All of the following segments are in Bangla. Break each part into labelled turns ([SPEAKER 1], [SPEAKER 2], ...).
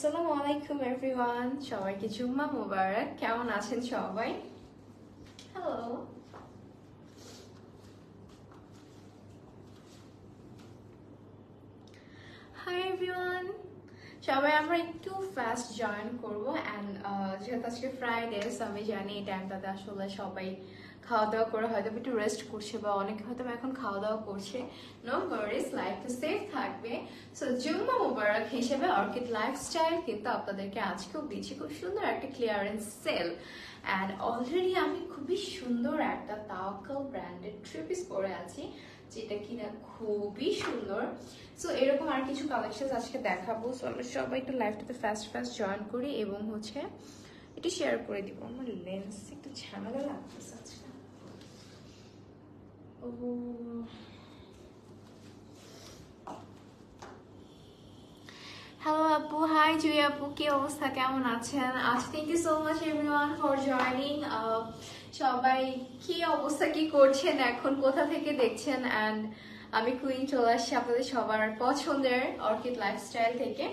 [SPEAKER 1] আসসালামু আলাইকুম এভরিওয়ান, সবাইকে জুম্মা মুবারক। কেমন আছেন সবাই? Hello, hi everyone. সবাই আমরা একটু ফাস্ট জয়েন করবো অ্যান্ড যেহেতু আজকে ফ্রাইডে, আমি জানি এই টাইমটাতে আসলে সবাই খাওয়া দাওয়া করে হয়তো একটু রেস্ট করছে বা অনেকে হয়তো এখন খাওয়া দাওয়া করছে। নো ওয়ারিজ, লাইফটা সেফ থাকবে। সো জুম্মা মুবারক হিসেবে অর্কিড লাইফস্টাইল কিন্তু আপনাদেরকে আজকেও দিচ্ছি খুব সুন্দর একটা ক্লিয়ারেন্স সেল। অ্যান্ড অলরেডি আমি খুবই সুন্দর একটা তাওয়াক্কাল ব্র্যান্ডেড থ্রি পিস পরে আছি, যেটা কিনা খুবই সুন্দর। সো এরকম আর কিছু কালেকশন আজকে দেখাবো। সো আমরা সবাই একটু লাইফটাতে ফাস্ট জয়েন করি এবং একটু শেয়ার করে দিব। আমার লেন্স একটু ঝামেলা লাগতেছে আজকে। হ্যালো আপু, হাই জুই আপু, কি অবস্থা, কেমন আছেন? Thank you so much everyone for joining. সবাই কি অবস্থা, কি করছেন, এখন কোথা থেকে দেখছেন? অ্যান্ড আমি কুইন চলে আসছি আপনাদের সবার পছন্দের অর্কিড লাইফস্টাইল থেকে।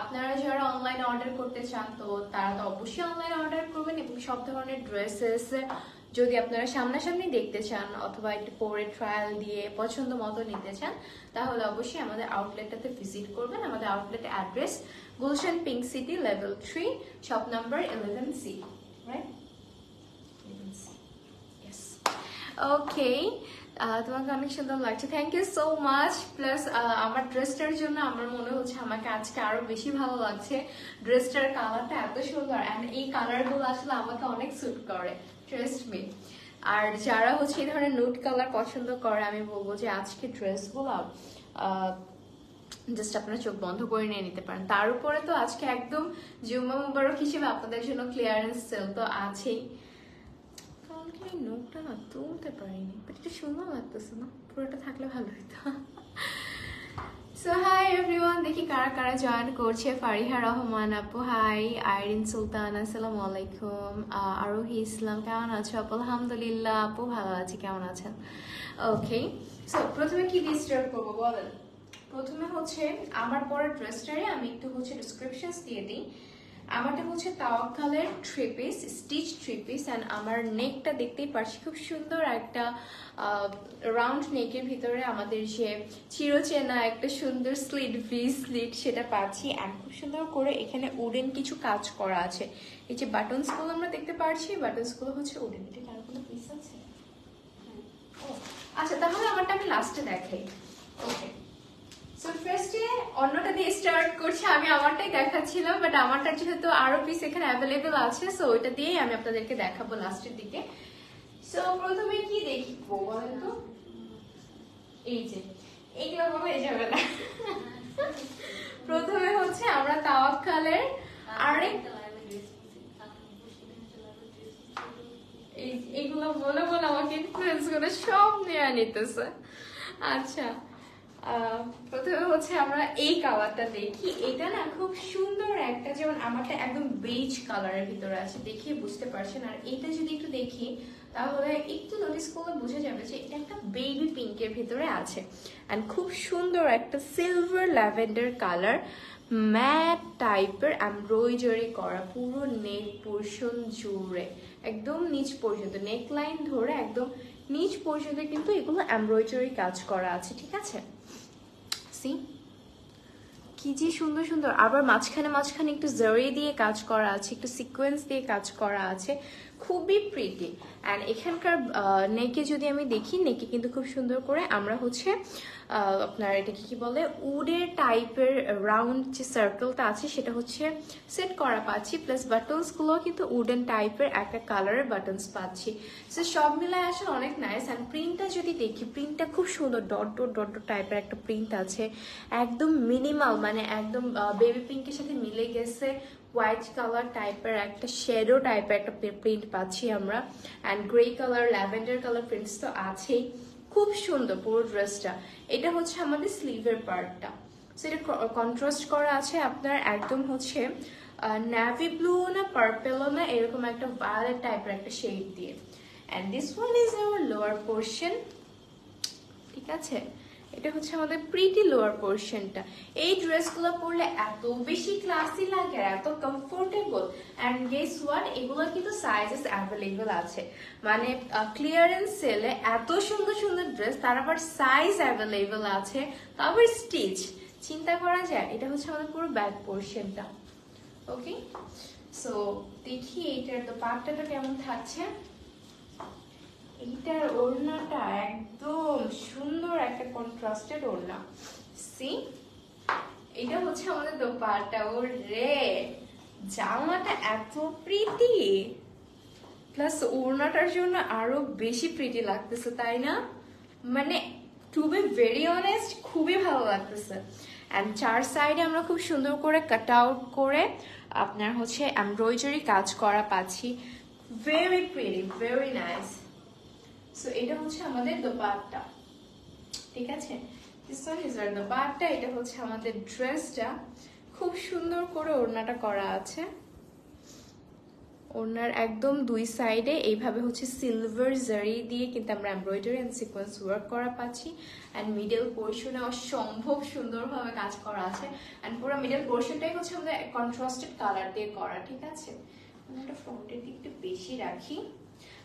[SPEAKER 1] আপনারা যারা অনলাইন অর্ডার করতে চান তো তারা তো অবশ্যই অনলাইন অর্ডার করবেন, এবং সব ধরনের ড্রেসেস যদি আপনারা সামনাসামনি দেখতে চান অথবা একটু পরে ট্রায়াল দিয়ে পছন্দ মতো নিতে চান, তাহলে অবশ্যই আমাদের আউটলেটটাতে ভিজিট করবেন। আমাদের outlet address Gulshan Pink City level 3, shop number 11C, right? 11C, yes. Okay, তোমাকে অনেক সুন্দর লাগছে, thank you so much. Plus আমার ড্রেসটার জন্য আমার মনে হচ্ছে আমাকে আজকে আরো বেশি ভালো লাগছে। ড্রেসটার কালারটা এত সুন্দর, অ্যান্ড এই কালারগুলো আসলে আমাকে অনেক স্যুট করে, ট্রাস্ট মি। আর যারা এই ধরনের নুড কালার পছন্দ করে, আমি বলবো যে আজকে ড্রেসগুলো জাস্ট আপনারা চোখ বন্ধ করে নিয়ে নিতে পারেন। তার উপরে তো আজকে একদম জুম্মা মুবারক হিসেবে আপনাদের জন্য ক্লিয়ারেন্স সেল তো আছেই। কালকে নোটটা না তুলতে পারিনি, বাট এটা সুন্দর লাগতেছে না, পুরোটা থাকলে ভালো হতো। সো হাই এভরিওয়ান, দেখি কারা কারা জয়েন করছে। ফারিহা রহমান আপু হাই, আইরিন সুলতান আসসালামু আলাইকুম, আরোহী ইসলাম কেমন আছো আপু? আলহামদুলিল্লাহ আপু ভালো আছি, কেমন আছেন? ওকে, সো প্রথমে কি দিয়ে স্টার্ট করবো বলেন? প্রথমে আমার পরের ড্রেসটারে আমি একটু ডিসক্রিপশনস দিয়ে দিই। আমারটা তাওয়াক্কালের three piece, stitch three piece, and আমার নেকটা দেখতেই পারছি খুব সুন্দর একটা রাউন্ড নেকের ভিতরে আমাদের যে চিরচেনা একটা সুন্দর স্লিট, ভি স্লিট সেটা পাচ্ছি। অ্যান্ড খুব সুন্দর করে এখানে উডেন কিছু কাজ করা আছে। এই যে বাটনসগুলো আমরা দেখতে পাচ্ছি, বাটনসগুলো উডেন। এটা কারো কোনো পিস আছে? আচ্ছা, তাহলে আমারটা আমি লাস্টে দেখাই। ওকে, সো ফার্স্টে অন্যটা দিয়ে স্টার্ট করছি। আমি আমারটাই দেখাচ্ছিলাম, বাট আমারটা যেহেতু আরো পিস এখানে অ্যাভেলেবেল আছে, সো ওইটা দিয়েই আমি আপনাদেরকে দেখাবো লাস্টের দিকে। সো প্রথমে কি দেখবো বলেন তো? এই যে এইগুলো হয়ে যাবে না। প্রথমে আমরা তাওয়াক্কালের আরেক এইগুলো বলে বলে আমাকে ইনফ্লুয়েন্স করে সব নিয়ে নিতেছে। আচ্ছা, প্রথমে আমরা এই কালারটা দেখি। এটা না খুব সুন্দর একটা, যেমন আমারটা একদম বেজ কালারের ভিতরে আছে, দেখে বুঝতে পারছেন। আর এটা যদি একটু দেখি তাহলে একটু নোটিস করলে বোঝা যাবে যে এটা একটা বেবি পিঙ্কের ভিতরে আছে। অ্যান্ড খুব সুন্দর একটা সিলভার ল্যাভেন্ডার কালার, ম্যাট টাইপের এমব্রয়ডারি করা পুরো নেক পোর্শন জুড়ে, একদম নিচ পর্যন্ত নেক লাইন ধরে একদম নিচ পর্যন্ত কিন্তু এগুলো এমব্রয়ডারি কাজ করা আছে, ঠিক আছে? সি কি যে সুন্দর সুন্দর। আবার মাঝখানে একটু জরি দিয়ে কাজ করা আছে, একটু সিকোয়েন্স দিয়ে কাজ করা আছে, খুবই প্রিটি। অ্যান্ড এখানকার নেকে যদি আমি দেখি, নেকে কিন্তু খুব সুন্দর করে আমরা আপনার এটাকে কি বলে, উডের টাইপের রাউন্ড যে সার্কেলটা আছে সেটা সেট করা পাচ্ছি। প্লাস বাটনসগুলো কিন্তু উডেন টাইপের একটা কালারের বাটনস পাচ্ছি। সো সব মিলায় আসলে অনেক নাইস। অ্যান্ড প্রিন্টটা যদি দেখি, প্রিন্টটা খুব সুন্দর, ডট ডট ডট ডট টাইপের একটা প্রিন্ট আছে, একদম মিনিমাল, মানে একদম বেবি পিঙ্কের সাথে মিলে গেছে। হোয়াইট কালার টাইপের একটা শেডো টাইপের একটা প্রিন্ট পাচ্ছি আমরা। And grey colour, lavender colour prints তো আছেই, খুব সুন্দর পুরো ড্রেসটা। এটা আমাদের স্লিভের পার্টটা। সো এটা কন্ট্রাস্ট করা আছে আপনার একদম ন্যাভি ব্লু না পার্পেলও না, এরকম একটা ভায়োলেট টাইপের একটা শেড দিয়ে। And this one is hour lower portion, ঠিক আছে? এটা হচ্ছে আমাদের প্রিটি লোয়ার পোর্শনটা। এই ড্রেসগুলো পরলে এত বেশি ক্লাসি লাগে আর এত কমফোর্টেবল। অ্যান্ড গেস হোয়াট, এগুলো কিন্তু সাইজেস অ্যাভেলেবল আছে, মানে ক্লিয়ারেন্স সেলে এত সুন্দর সুন্দর ড্রেস, তার আবার সাইজ অ্যাভেলেবল আছে, তারপর স্টিচ। চিন্তা করা যায়। এটা হচ্ছে আমাদের পুরো ব্যাক পোর্শনটা। ওকে, সো দেখি এইটার দোপাট্টাটা কেমন থাকছে। এইটার ওড়নাটা একদম সুন্দর একটা কন্ট্রাস্টেড ওড়না। সি, এটা হচ্ছে আমাদের দোপাট্টা। ও রে, জামাটা এত প্রিটি, প্লাস ওড়নাটার জন্য আরো বেশি প্রিটি লাগতেছে, তাই না? মানে টু বি ভেরি অনেস্ট, খুবই ভালো লাগতেছে। অ্যান্ড চার সাইডে আমরা খুব সুন্দর করে কাট আউট করে আপনার হচ্ছে এমব্রয়ডারি কাজ করা পাচ্ছি। Very pretty, very nice. So এটা হচ্ছে আমাদের দোপাট্টা, ঠিক আছে? দিস ওয়ান ইজ আর দোপাট্টা। এটা হচ্ছে আমাদের ড্রেসটা, খুব সুন্দর করে ওড়নাটা করা আছে। ওড়নার একদম দুই সাইডে এইভাবে হচ্ছে সিলভার জারি দিয়ে কিন্তু আমরা এমব্রয়ডারি এন্ড সিকোয়েন্স ওয়ার্ক করা পাচ্ছি। অ্যান্ড মিডল পোর্শনে অসম্ভব সুন্দরভাবে কাজ করা আছে। অ্যান্ড পুরো মিডল পোর্শনটাই হচ্ছে আমাদের কন্ট্রাস্টেড কালার দিয়ে করা, ঠিক আছে? আমি একটা ফ্রন্টের দিকটা বেশি রাখি।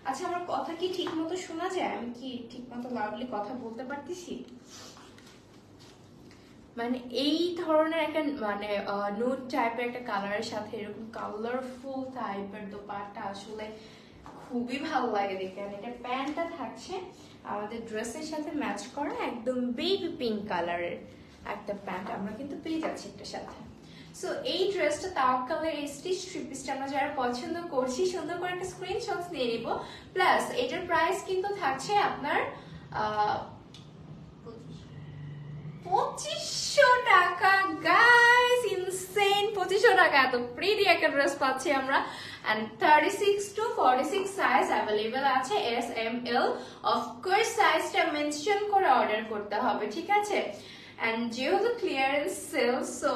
[SPEAKER 1] আচ্ছা, আমার কথা কি ঠিক মতো শোনা যায়? আমি কি ঠিক মতো লাউডলি কথা বলতে পারতেছি? মানে এই ধরনের একটা মানে নুড টাইপের একটা কালারের সাথে এরকম কালারফুল টাইপের দোপাট্টা আসলে খুবই ভালো লাগে দেখতে। আর এটা প্যান্টটা থাকছে আমাদের ড্রেসের সাথে ম্যাচ করা একদম বেবি পিঙ্ক কালারের একটা প্যান্ট আমরা কিন্তু পেয়ে যাচ্ছি এটার সাথে। সো এই ড্রেসটা তাওয়াক্কালের এই স্টিচ থ্রি পিসটা আমরা যারা পছন্দ করছি, সুন্দর করে একটা স্ক্রিনশট নিয়ে নিব। প্লাস এটার প্রাইস কিন্তু থাকছে আপনার 2500 টাকা। Guys, insane! 2500 টাকা এত প্রিটি একটা ড্রেস পাচ্ছি আমরা। এন্ড 36 to 46 সাইজ অ্যাভেলেবল আছে, এস এম এল। অফকোর্স সাইজটা মেনশন করে অর্ডার করতে হবে, ঠিক আছে? এন্ড যেহেতু clearance sale, so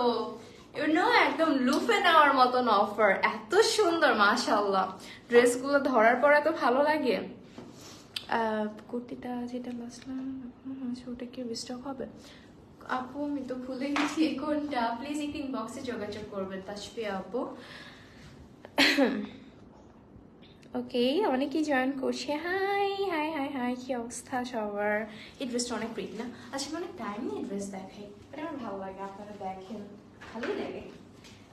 [SPEAKER 1] you know একদম লুফে নেওয়ার মতন অফার। এত সুন্দর, মাশাআল্লাহ। ড্রেসগুলো ধরার পর এত ভালো লাগে। কুর্তিটা যেটা বাসলাম ওটা কি রিস্টক হবে? আপু আমি তো ভুলে গেছি কোনটা, প্লিজ একটু ইনবক্সে যোগাযোগ করবেন তাসফিয়া আপু। ওকে, অনেকেই জয়েন করছে। হাই হাই হাই হাই, কি অবস্থা সবার? এই ড্রেসটা অনেক প্রিটি না? আচ্ছা, অনেক টাইম নিয়ে ড্রেস দেখাই, এটা আমার ভালো লাগে, আপনারা দেখেন, ভালোই লাগে।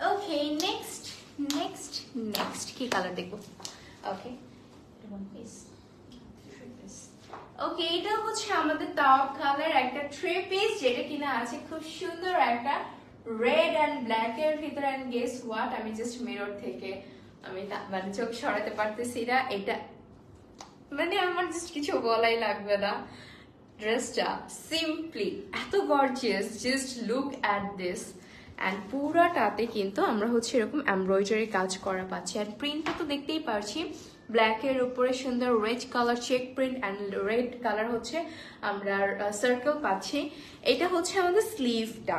[SPEAKER 1] ওকে, নেক্সট নেক্সট নেক্সট কি কালার দেখবো? ওকে, ওকে, এটা হচ্ছে আমাদের তাওয়াক্কালের একটা থ্রি পিস, যেটা কিনা আছে খুব সুন্দর একটা রেড অ্যান্ড ব্ল্যাক এর ভিতরে। অ্যান্ড গেস হোয়াট, আমি জাস্ট মিরর থেকে আমি মানে চোখ সরাতে পারতেছি না। এটা মানে আমার জাস্ট কিছু বলাই লাগবে না। ড্রেসটা সিম্পলি এত gorgeous, just look at this. And পুরাটাতে কিন্তু আমরা হচ্ছে এরকম এমব্রয়ডারি কাজ করা পাচ্ছি। আর প্রিন্টটা তো দেখতেই পারছি, ব্ল্যাকের উপরে সুন্দর red colour check print and red colour হচ্ছে আমরা সার্কেল পাচ্ছি। এটা হচ্ছে আমাদের স্লিভটা,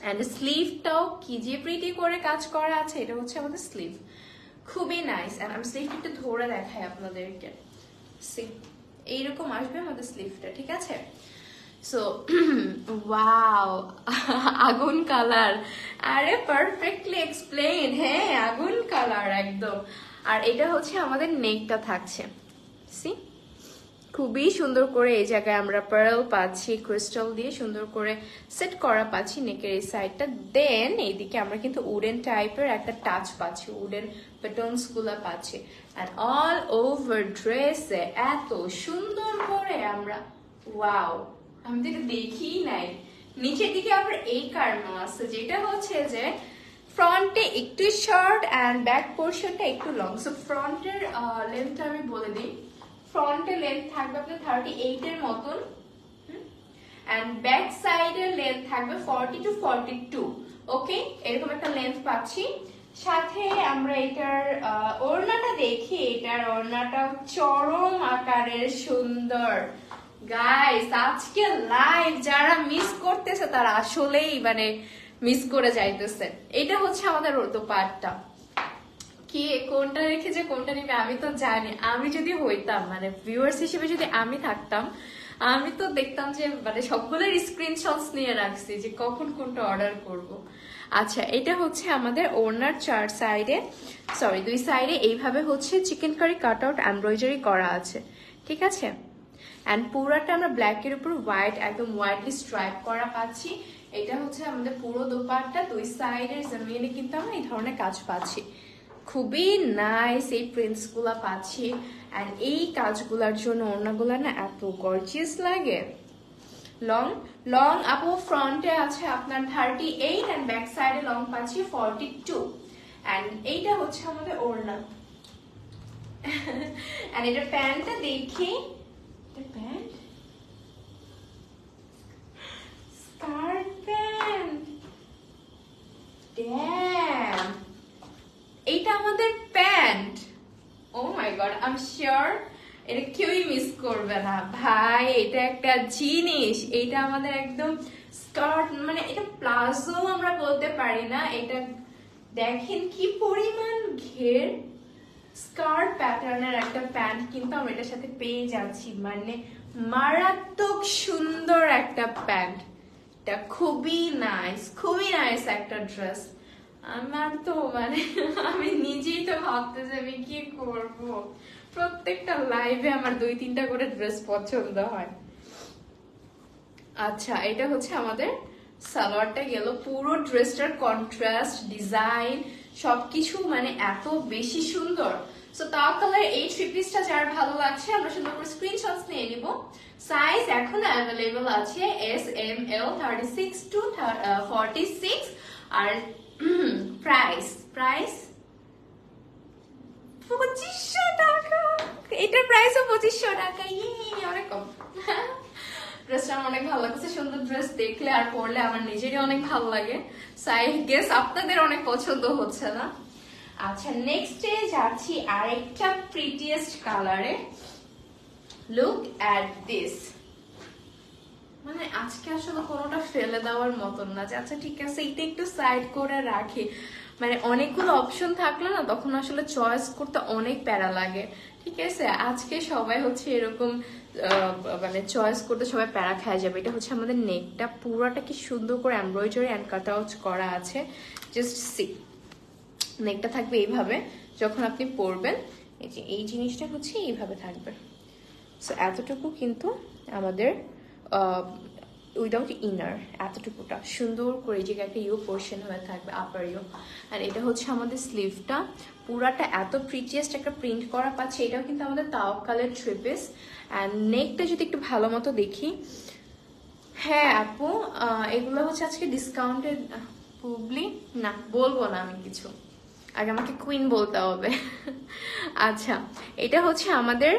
[SPEAKER 1] অ্যান্ড স্লিভটাও কি যে প্রিটি করে কাজ করা আছে। এটা হচ্ছে আমাদের স্লিভ, খুবই নাইস। অ্যান্ড আমি স্লিভটা একটু ধরে দেখাই আপনাদেরকে। সি, এইরকম আসবে আমাদের স্লিভটা, ঠিক আছে? সো ওয়াও, আগুন কালার। আরে পারফেক্টলি এক্সপ্লেইন, হ্যাঁ আগুন কালার একদম। আর এটা হচ্ছে আমাদের নেকটা থাকছে, সি খুবই সুন্দর করে এই জায়গায় আমরা পার্ল পাচ্ছি, ক্রিস্টাল দিয়ে সুন্দর করে সেট করা পাচ্ছি নেকের এই সাইডটা। দেন এইদিকে আমরা কিন্তু উডেন টাইপের একটা টাচ পাচ্ছি, উডেন প্যাটার্নস গুলা পাচ্ছি। আর অল ওভার ড্রেসে এত সুন্দর করে আমরা, ওয়াও, আমি তো এটা দেখিই নাই। নিচের দিকে আবার এই কার্নো আছে, যেটা হচ্ছে যে ফ্রন্টে একটু শর্ট অ্যান্ড ব্যাক পোর্শনটা একটু লং। সো ফ্রন্টের লেন্থটা আমি বলে দিই, ফ্রন্টের লেন্থ থাকবে আপনার 38 এর মতন, অ্যান্ড ব্যাক সাইডের লেন্থ থাকবে 40 to 42। ওকে, এরকম একটা লেন্থ পাচ্ছি। সাথে আমরা এটার ওড়নাটা দেখি, এটার ওড়নাটা চরম আকারের সুন্দর। গাইস, আজকে লাইভ যারা মিস করতেছে তারা আসলেই মানে মিস করে যাইতেছে। এটা হচ্ছে আমাদের দোপাট্টা। কি কোনটা রেখে যে কোনটা নিবে আমি তো জানি। আমি যদি হইতাম মানে ভিউয়ার্স হিসেবে যদি আমি থাকতাম, আমি তো দেখতাম যে মানে সবগুলোর স্ক্রিনশটস নিয়ে রাখছি যে কখন কোনটা অর্ডার করব। আচ্ছা, এটা হচ্ছে আমাদের ওড়নার চার সাইডে, সরি দুই সাইডে এইভাবে হচ্ছে chikankari cut out embroidery করা আছে, ঠিক আছে। অ্যান্ড পুরাটা আমরা ব্ল্যাকের উপর হোয়াইট, একদম হোয়াইটলি স্ট্রাইপ করা পাচ্ছি। এটা হচ্ছে আমাদের পুরো দোপাট্টা, দুই সাইডের জমিনে কিন্তু আমরা এই ধরনের কাজ পাচ্ছি। খুবই নাইস এই প্রিন্টস গুলা পাচ্ছি। অ্যান্ড এই কাজগুলার জন্য ওড়নাগুলা না এত গর্জিয়াস লাগে। লং লং আপু ফ্রন্টে আছে আপনার 38 এন্ড ব্যাক সাইডে লং পাচ্ছি 42। এন্ড এইটা হচ্ছে আমাদের ওড়না। এন্ড এটা প্যান্টটা দেখি, এটা প্যান্ট, স্কার্ট প্যান্ট, ড্যাম, এইটা আমাদের pant. Oh my god, I am sure এটা কেউই মিস করবে না ভাই। এটা একটা জিনিস, এটা আমাদের একদম স্কার্ট, মানে এটা প্লাজো আমরা বলতে পারি না, এটা দেখেন কি পরিমাণ ঘের, স্কার্ট প্যাটার্নের একটা প্যান্ট কিন্তু আমরা এটার সাথে পেয়ে যাচ্ছি। মানে মারাত্মক সুন্দর একটা প্যান্ট, এটা খুবই নাইস একটা ড্রেস। আমার তো মানে আমি নিজেই তো ভাবতেছি আমি কি করব। প্রত্যেকটা লাইভে আমার 2-3টা করে ড্রেস পছন্দ হয়। আচ্ছা, এটা হচ্ছে আমাদের সালোয়ারটা গেল। পুরো ড্রেসটার কন্ট্রাস্ট, ডিজাইন সবকিছু মানে এত বেশি সুন্দর। সো তাও কালার এই থ্রি পিসটা যার ভালো লাগছে আমরা সুন্দর করে স্ক্রিনশটস নিয়ে নিব। সাইজ এখন অ্যাভেলেবল আছে এস এম এল 36 to 46। আর প্রাইস 2500 টাকা। এটার প্রাইসও 2500 টাকা। অনেক কম। ড্রেসটা আমার অনেক ভালো লাগছে। সুন্দর ড্রেস দেখলে আর পরলে আমার নিজেরই অনেক ভালো লাগে। সাই গেস আপনাদের অনেক পছন্দ হচ্ছে না। আচ্ছা, নেক্সটে যাচ্ছি আরেকটা প্রিটিয়েস্ট কালারে। Look at this. মানে আজকে আসলে কোনোটা ফেলে দেওয়ার মতন না যে আচ্ছা ঠিক আছে এটা একটু সাইড করে রাখি। মানে অনেকগুলো অপশন থাকলে না তখন আসলে চয়েস করতে অনেক প্যারা লাগে, ঠিক আছে। আজকে সবাই হচ্ছে এরকম মানে চয়েস করতে সবাই প্যারা খায় যাবে। এটা হচ্ছে আমাদের নেকটা, পুরোটা কি সুন্দর করে এমব্রয়ডারি অ্যান্ড কাট আউট করা আছে। জাস্ট সি, নেকটা থাকবে এইভাবে, যখন আপনি পরবেন এই যে এই জিনিসটা হচ্ছে এইভাবে থাকবে। সো এতটুকু কিন্তু আমাদের উইদাউট ইনার, এতটুকুটা সুন্দর করে যে একটা ইউ পোর্শন হয়ে থাকবে, আপার ইউ। আর এটা হচ্ছে আমাদের স্লিভটা, পুরাটা এত প্রিচিয়েস্ট একটা প্রিন্ট করা পাচ্ছে। এটাও কিন্তু আমাদের তাওয়াক্কালের থ্রি পিস। অ্যান্ড নেকটা যদি একটু ভালো মতো দেখি, হ্যাঁ আপু এগুলো হচ্ছে আজকে ডিসকাউন্টেড, প্রবলি না বলবো না আমি কিছু, আগে আমাকে কুইন বলতে হবে। আচ্ছা, এটা হচ্ছে আমাদের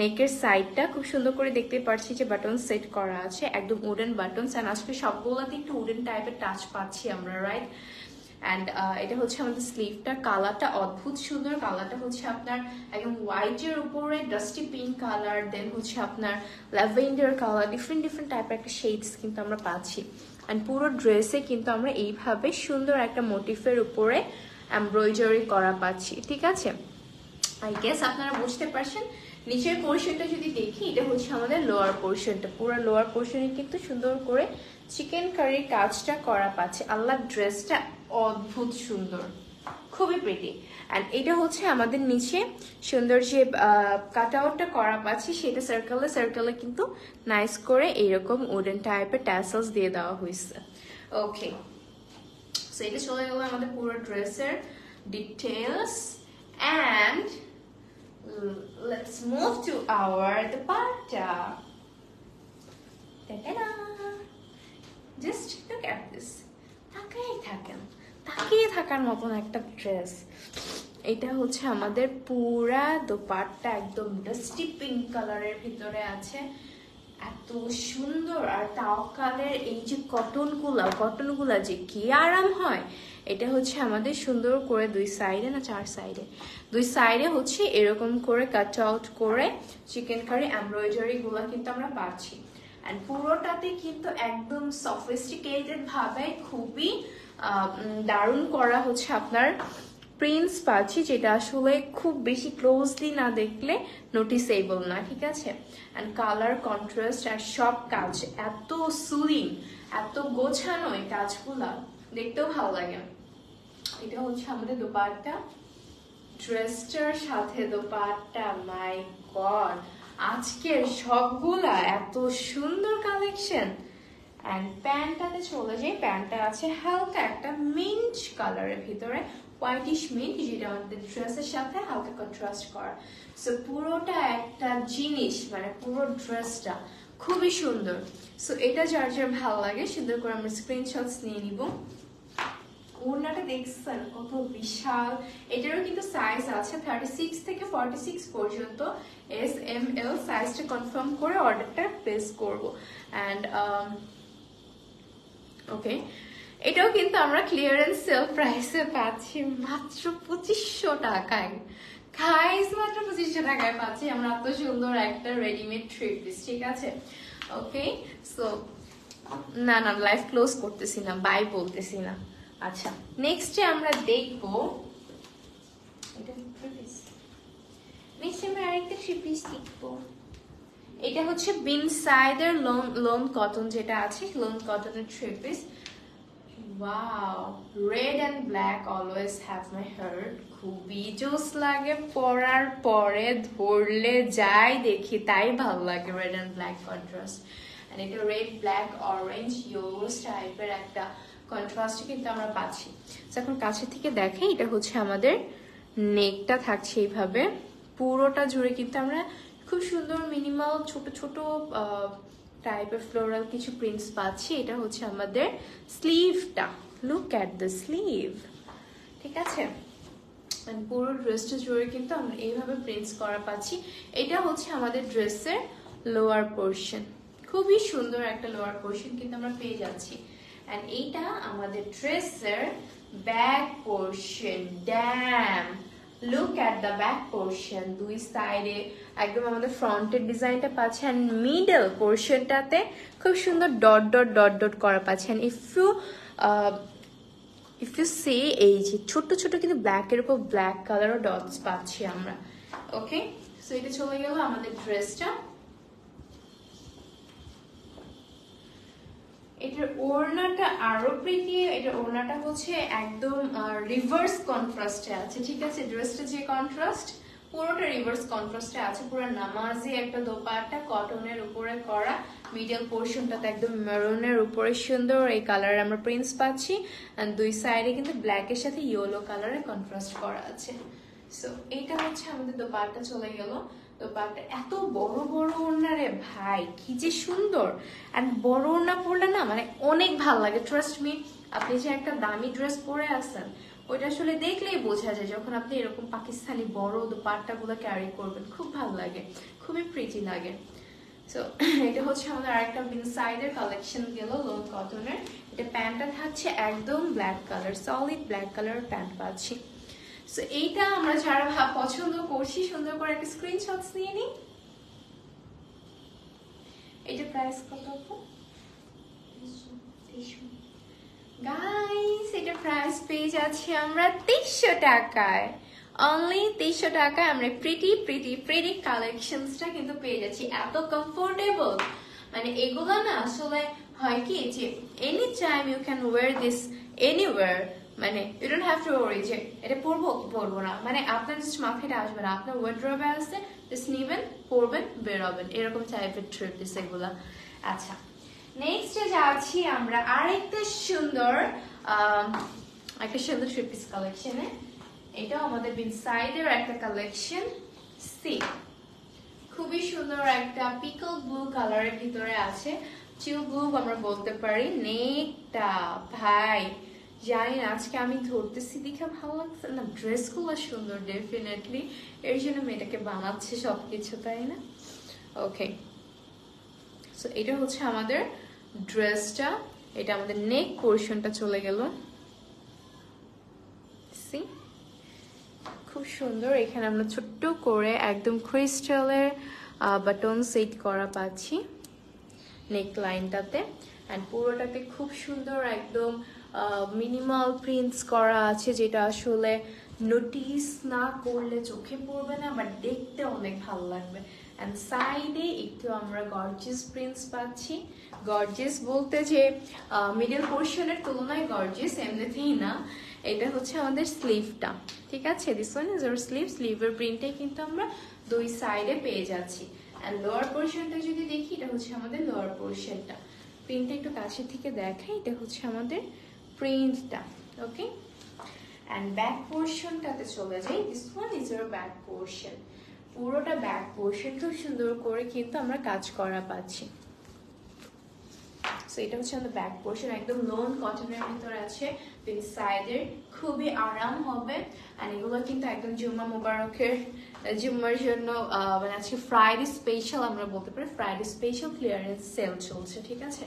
[SPEAKER 1] নেকের সাইডটা, খুব সুন্দর করে দেখতে পাচ্ছি যে বাটন সেট করা আছে, একদম উডেন বাটনস। অ্যান্ড আজকে সবগুলোতে একটু উডেন টাইপের টাচ পাচ্ছি আমরা, রাইট। অ্যান্ড এটা হচ্ছে আমাদের স্লিভটা, কালারটা অদ্ভুত সুন্দর। কালারটা হচ্ছে আপনার একদম হোয়াইটের উপরে ডাস্টি পিঙ্ক কালার, দেন হচ্ছে আপনার ল্যাভেন্ডার কালার, ডিফারেন্ট টাইপের একটা শেডস কিন্তু আমরা পাচ্ছি। অ্যান্ড পুরো ড্রেসে কিন্তু আমরা এইভাবে সুন্দর একটা মোটিফের উপরে এমব্রয়ডারি করা পাচ্ছি, ঠিক আছে। আই গেস আপনারা বুঝতে পারছেন। নিচের পোর্শনটা যদি দেখি, এটা হচ্ছে আমাদের লোয়ার পোর্শনটা, পুরো লোয়ার পোর্শনে কিন্তু সুন্দর করে চিকেন কারির কাজটা করা পাচ্ছে। আল্লাহ, ড্রেসটা অদ্ভুত সুন্দর, খুবই প্রিটি। অ্যান্ড এটা হচ্ছে আমাদের নিচে সুন্দর যে কাট আউটটা করা পাচ্ছি, সেটা সার্কেলে কিন্তু নাইস করে এইরকম উডেন টাইপের ট্যাসেলস দিয়ে দেওয়া হয়েছে। ওকে, সো এটা চলে গেল আমাদের পুরো ড্রেসের details. And let's move to our dupatta. Ta-da! Just look at this. তাকিয়ে থাকার মতন একটা ড্রেস। এটা হচ্ছে আমাদের পুরা দোপাট্টা, একদম ডাস্টি পিঙ্ক কালারের ভিতরে আছে, এত সুন্দর। আর তাওয়াক্কালের এই যে কটনগুলা যে কি আরাম হয়। এটা হচ্ছে আমাদের সুন্দর করে দুই সাইডে না চার সাইডে, দুই সাইডে হচ্ছে এরকম করে কাট আউট করে চিকেন কারি এমব্রয়ডারি গুলা কিন্তু আমরা পাচ্ছি। অ্যান্ড পুরোটাতে কিন্তু একদম সফিস্টিকেটেড ভাবে খুবই দারুণ করা হচ্ছে আপনার প্রিন্টস পাচ্ছি, যেটা আসলে খুব বেশি ক্লোজলি না দেখলে নোটিসেবল না, ঠিক আছে। অ্যান্ড কালার কন্ট্রাস্ট আর সব কাজ এত সুদিং, এত গোছানো, এই কাজগুলা দেখতেও ভালো লাগে। এটা হচ্ছে আমাদের দোপাট্টা, ড্রেসটার সাথে দোপাট্টা, মাই গড আজকের সবগুলা এত সুন্দর কালেকশন। অ্যান্ড প্যান্টটাতে চলে যাই, প্যান্টটা আছে হালকা একটা মিন্ট কালারের ভিতরে, হোয়াইটিশ মিন্ট, যেটা আমাদের ড্রেসের সাথে হালকা কন্ট্রাস্ট করা। সো পুরোটা একটা জিনিস, মানে পুরো ড্রেসটা খুবই সুন্দর। সো এটা যার যার ভালো লাগে সুন্দর করে আমরা স্ক্রিনশটস নিয়ে নিব। ওড়নাটা দেখছেন কত বিশাল, এটারও কিন্তু সাইজ আছে 36 থেকে 46 পর্যন্ত, এস এম এল সাইজটা কনফার্ম করে অর্ডারটা প্লেস করব। অ্যান্ড ওকে, এটাও কিন্তু আমরা ক্লিয়ারেন্স সেল প্রাইসে পাচ্ছি মাত্র 2500 টাকায়। গাইস মাত্র 2500 টাকায় পাচ্ছি আমরা এত সুন্দর একটা রেডিমেড থ্রি পিস, ঠিক আছে। ওকে, সো না না লাইভ ক্লোজ করতেছি না, বাই বলতেছি না। আচ্ছা, নেক্সটে আমরা দেখবো আরেকটা থ্রি পিস দেখবো। এটা হচ্ছে বিনসাইডের লোন কটন, যেটা আছে লোন কটনের three piece. Wow, red and black always have my heart. খুবই জোস লাগে, পরার পরে ধরলে যাই দেখি তাই ভালো লাগে, red and black contrast. And এটা রেড ব্ল্যাক অরেঞ্জ ইয়েলো টাইপের একটা কন্ট্রাস্ট কিন্তু আমরা পাচ্ছি। এখন কাছে থেকে দেখে, এটা হচ্ছে আমাদের নেকটা থাকছে এইভাবে, পুরোটা জুড়ে কিন্তু আমরা খুব সুন্দর মিনিমাল ছোট ছোট টাইপের ফ্লোরাল কিছু প্রিন্টস পাচ্ছি। এটা হচ্ছে আমাদের স্লিভটা, লুক অ্যাট দ্য স্লিভ, ঠিক আছে। পুরো ড্রেসটা জুড়ে কিন্তু আমরা এইভাবে প্রিন্টস করা পাচ্ছি। এটা হচ্ছে আমাদের ড্রেসের লোয়ার পোর্শন, খুবই সুন্দর একটা লোয়ার পোর্শন কিন্তু আমরা পেয়ে যাচ্ছি। এন্ড এইটা আমাদের ড্রেসের back portion. Damn, look at the back portion, দুই সাইডে একদম আমাদের ফ্রন্টের ডিজাইনটা পাচ্ছি, অ্যান্ড মিডল পোর্শনটাতে খুব সুন্দর ডট ডট ডট ডট করা পাচ্ছি। অ্যান্ড ইফ ইউ সে এই যে ছোট ছোট কিন্তু ব্ল্যাকের উপর ব্ল্যাক কালারও ডটস পাচ্ছি আমরা। ওকে, সো এটা চলে গেল আমাদের ড্রেসটা। এটার ওড়নাটা আরো প্রিটি, এটার ওড়নাটা হচ্ছে একদম রিভার্স কন্ট্রাস্টে আছে, ঠিক আছে। ড্রেসটা যে কন্ট্রাস্ট পুরোটা রিভার্স কন্ট্রাস্টে আছে, পুরো নামাজি একটা দোপাট্টা কটনের উপরে করা, মিডল পোর্শনটাতে একদম মেরুনের উপরে সুন্দর এই কালারে আমরা প্রিন্টস পাচ্ছি, আর দুই সাইডে কিন্তু ব্ল্যাকের সাথে ইয়েলো কালারে কন্ট্রাস্ট করা আছে। সো এইটা হচ্ছে আমাদের দোপাট্টা চলে গেল। দোপাট্টা এত বড় বড় ওড়না রে ভাই, কি যে সুন্দর। এন্ড বড় ওড়না পরলে না মানে অনেক ভালো লাগে, ট্রাস্ট মি। আপনি যে একটা দামি ড্রেস পরে আসেন ওইটা আসলে দেখলেই বোঝা যায়, যখন আপনি এরকম পাকিস্তানি বড় দোপাট্টা গুলো ক্যারি করবেন খুব ভালো লাগে, খুবই প্রিটি লাগে। সো এটা হচ্ছে আমাদের আরেকটা বিনসাইডের কালেকশন গেল লোন কটনের। এটা প্যান্টটা থাকছে একদম black colour, solid black colour pant পাচ্ছি। সো এইটা আমরা যারা পছন্দ করছি সুন্দর করে একটা স্ক্রিনশটস নিয়ে নিই। এটা প্রাইস কত আপু? গাইস এটা প্রাইস পেয়ে যাচ্ছি আমরা 2300 টাকায়, অনলি 2300 টাকায় আমরা প্রিটি প্রিটি প্রিটি কালেকশনসটা কিন্তু পেয়ে যাচ্ছি। এত কমফোর্টেবল, মানে এগুলো না আসলে হয় কি যে any time you can wear this anywhere, মানে you don't have to worry যে এটা পরবো কি পরবো না, মানে আপনার জাস্ট মাথায় আসবে না, আপনার ওয়ার্ড্রবে আছে জাস্ট নিবেন পরবেন বেরোবেন, এরকম টাইপের থ্রি পিস এগুলা। আচ্ছা, নেক্সটে যাচ্ছি আমরা আরেকটা সুন্দর থ্রি পিস কালেকশনে। এটাও আমাদের বিনসাইডের একটা কালেকশন। সি খুবই সুন্দর একটা পিকল ব্লু কালারের ভিতরে আছে, চিল ব্লু আমরা বলতে পারি। নেকটা ভাই জানি না আজকে আমি ধরতেছি দেখে ভালো লাগছে না, ড্রেসগুলো সুন্দর ডেফিনেটলি, এর জন্য মেয়েটাকে বানাচ্ছে সবকিছু, তাই না? ওকে, সো এটা হচ্ছে আমাদের ড্রেসটা, এটা আমাদের নেক পোর্শনটা চলে গেল। সি খুব সুন্দর, এখানে আমরা ছোট্ট করে একদম ক্রিস্টালের বাটন সেট করা পাচ্ছি নেক লাইনটাতে। অ্যান্ড পুরোটাতে খুব সুন্দর একদম মিনিমাল প্রিন্টস করা আছে, যেটা আসলে নোটিস না করলে চোখে পড়বে না, বাট দেখতে অনেক ভালো লাগবে। অ্যান্ড সাইডে একটু আমরা গর্জিয়াস প্রিন্টস পাচ্ছি। গর্জিয়াস বলতে যে মিডল পোর্শনের তুলনায় গর্জিয়াস এমনিতেই না, এটা হচ্ছে আমাদের স্লিভটা, ঠিক আছে। This one is our sleeve. স্লিভের প্রিন্টে কিন্তু আমরা দুই সাইডে পেয়ে যাচ্ছি। অ্যান্ড লোয়ার পোর্শনটা যদি দেখি, এটা হচ্ছে আমাদের লোয়ার পোর্শনটা। প্রিন্টটা একটু কাছে থেকে দেখাই, এটা হচ্ছে আমাদের প্রিন্টটা, ওকে। অ্যান্ড ব্যাক পোর্শনটাতে চলে যাই। This one is hour back portion. পুরোটা ব্যাক পোর্শন খুব সুন্দর করে কিন্তু আমরা কাজ করা পাচ্ছি। সো এটা হচ্ছে আমাদের ব্যাক পোর্শন, একদম লোন কটনের ভিতরে আছে। দুই সাইডের খুবই আরাম হবে। আর এগুলো কিন্তু একদম জুম্মা মুবারকের জুম্মার জন্য মানে আজকে ফ্রাইডে স্পেশাল, আমরা বলতে পারি ফ্রাইডে স্পেশাল ক্লিয়ারেন্স সেল চলছে, ঠিক আছে।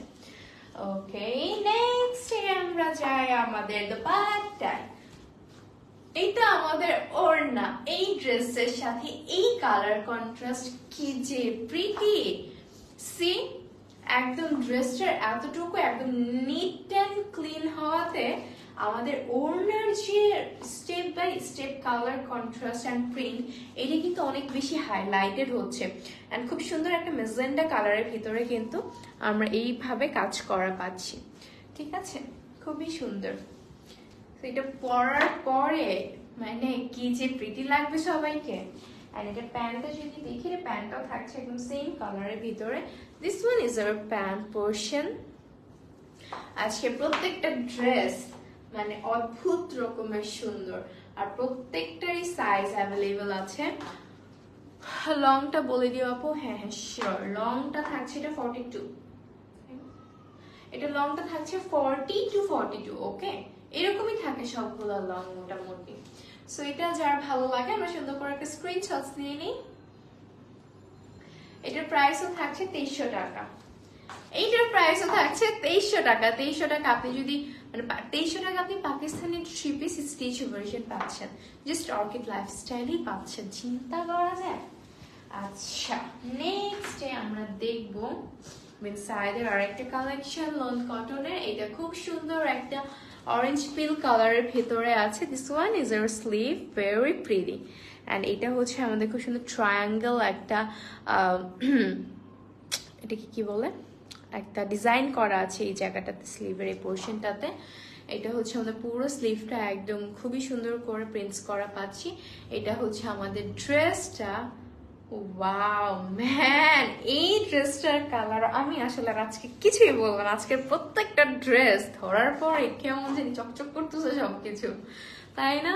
[SPEAKER 1] ওকে, নেক্সট আমরা যাই আমাদের দোপাট্টায়। এটা আমাদের ওড়না। এই ড্রেসের সাথে এই কালার কন্ট্রাস্ট কি যে প্রিটি। সি, একদম ড্রেসটার এতটুকু একদম নিট অ্যান্ড ক্লিন হওয়াতে আমাদের ওড়নার যে step by step colour contrast and print, এটা কিন্তু অনেক বেশি হাইলাইটেড হচ্ছে। অ্যান্ড খুব সুন্দর একটা মেজেন্ডা কালারের ভিতরে কিন্তু আমরা এইভাবে কাজ করা পাচ্ছি, ঠিক আছে। খুবই সুন্দর। এটা পরার পরে মানে কি যে প্রিটি লাগবে সবাইকে। আর এটা প্যান্টটা যদি দেখি, প্যান্টটাও থাকছে একদম সেম কালারের ভিতরে। This one is hour pant portion. আজকে প্রত্যেকটা ড্রেস মানে অদ্ভুত রকমের সুন্দর, আর প্রত্যেকটারই সাইজ অ্যাভেলেবল আছে। লংটা বলে দিও আপু। হ্যাঁ হ্যাঁ শিওর, লংটা থাকছে এটা 42, এটা লংটা থাকছে 40 to 42, ওকে। এরকমই থাকে সবগুলো লং মোটামুটি। সো এটা যার ভালো লাগে আমরা সুন্দর করে একটা স্ক্রিনশট নিয়ে নিই। এটার প্রাইসও থাকছে 2300 টাকা। এইটার প্রাইসও থাকছে 2300 টাকা। 2300 টাকা আপনি যদি মানে 2300 টাকা আপনি পাকিস্তানি 3 পিস স্টিচ ভার্সন পাচ্ছেন, জাস্ট অর্কিড লাইফস্টাইলই পাচ্ছেন, চিন্তা করা যায়। আচ্ছা, নেক্সটে আমরা দেখবো সাইডের আরেকটা কালেকশন লন কটনের। এটা খুব সুন্দর একটা অরেঞ্জ পিল কালারের ভেতরে আছে। This one is our sleeve, very pretty. And এটা হচ্ছে আমাদের খুব সুন্দর ট্রায়াঙ্গেল একটা এটাকে কি বলে, একটা ডিজাইন করা আছে এই জায়গাটাতে, স্লিভের এই পোর্শনটাতে। এটা হচ্ছে আমাদের পুরো স্লিভটা একদম খুবই সুন্দর করে প্রিন্টস করা পাচ্ছি। এটা হচ্ছে আমাদের ড্রেসটা। ওয়াও ম্যান, এই ড্রেসটার কালার আমি আসলে আজকে কিছুই বলবো না। আজকের প্রত্যেকটা ড্রেস ধরার পরে কেমন জানি চকচক করতেছে সবকিছু, তাই না?